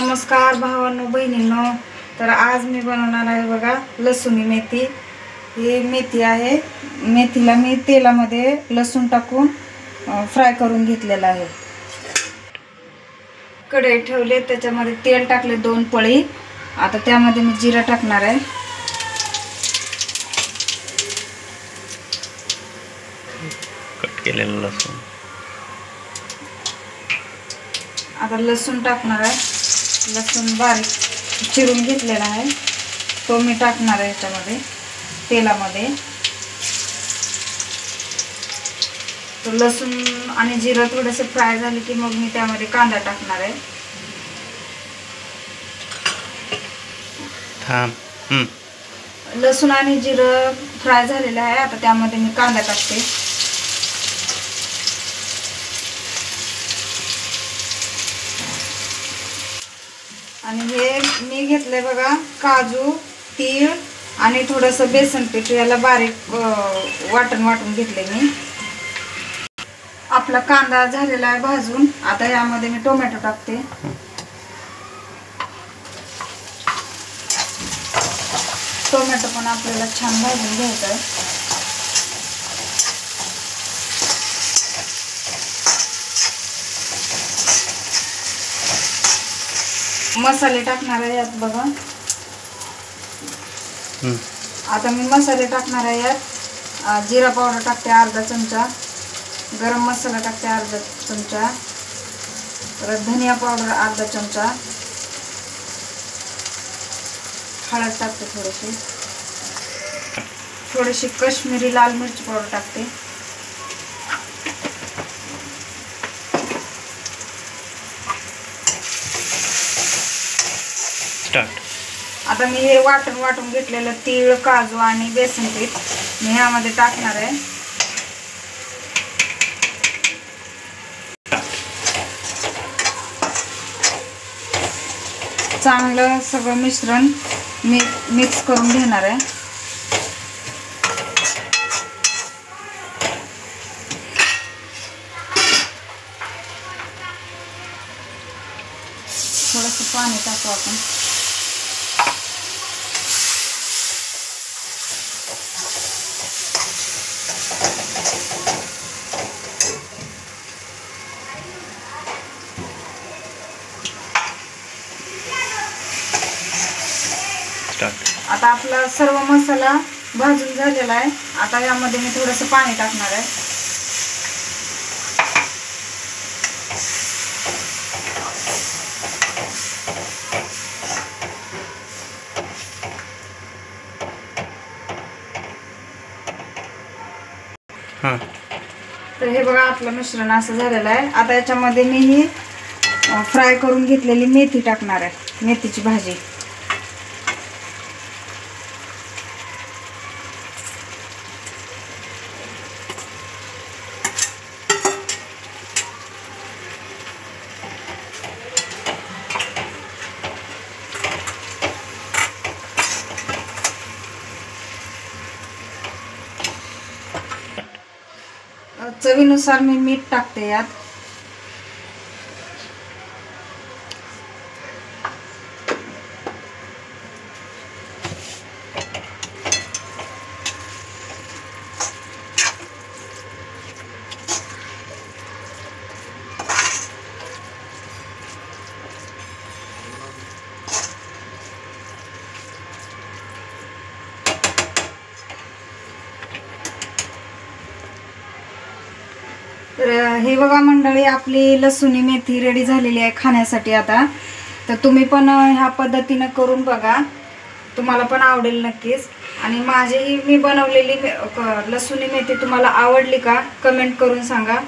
नमस्कार भावांनो बहिणींनो। तर आज मी बनवणार आहे बघा लसूणी मेथी। ही मेथी आहे, मेथीला मी तेलामध्ये लसूण टाकून फ्राय करून घेतलेला आहे। कढई ठेवले, त्याच्यामध्ये तेल टाकले 2 पळी। आता त्यामध्ये मी जिरा टाकणार आहे। कट केलेलं लसूण, आता लसूण टाकणार आहे। लसूण बारीक चिरून घेतलेला आहे, तो मी टाकणार आहे याच्यामध्ये तेलामध्ये। तो लसूण आणि जिरं थोडेसे फ्राय झाले की मग मी त्यामध्ये कांदा टाकणार आहे। लसूण आणि जिरं फ्राय झालेलं आहे, आता त्यामध्ये मी कांदा टाकते। आणि हे मी घेतले बघा काजू, तीळ आणि थोडंसं बेसन पीठ, याला बारीक वाटून घेतले मी। आपला कांदा झालेला आहे भाजून। आता यामध्ये मी टोमॅटो टाकते। टोमॅटो पण आपल्याला छान भाजून घ्यायचं आहे। मसाले टाकणार आहे यात बघा। आता मी मसाले टाकणार आहे यात। जिरा पावडर टाकते अर्धा चमचा, गरम मसाला टाकते अर्धा चमचा, परत धनिया पावडर अर्धा चमचा, हळद टाकते थोडीशी काश्मीरी लाल मिरची पावडर टाकते। आता मी हे वाटून घेतलेलं तीळ, काजू आणि बेसन पीठ मी ह्यामध्ये टाकणार आहे। चांगलं सगळं मिश्रण मी मिक्स करून घेणार आहे। थोडंसं पाणी टाकू आपण। आता आपला सर्व मसाला भाजून झालेला आहे। आता यामध्ये मी थोडंसं पाणी टाकणार आहे। तर हे बघा आपलं मिश्रण असं झालेलं आहे। आता याच्यामध्ये मी ही फ्राय करून घेतलेली मेथी टाकणार आहे, मेथीची भाजी। चवीनुसार मी मीठ टाकते यात। तर हे बघा मंडळी, आपली लसूणी मेथी रेडी झालेली आहे खाण्यासाठी आता। तर तुम्ही पण ह्या पद्धतीने करून बघा, तुम्हाला पण आवडेल नक्कीच। आणि माझी ही मी बनवलेली लसूणी मेथी तुम्हाला आवडली का कमेंट करून सांगा।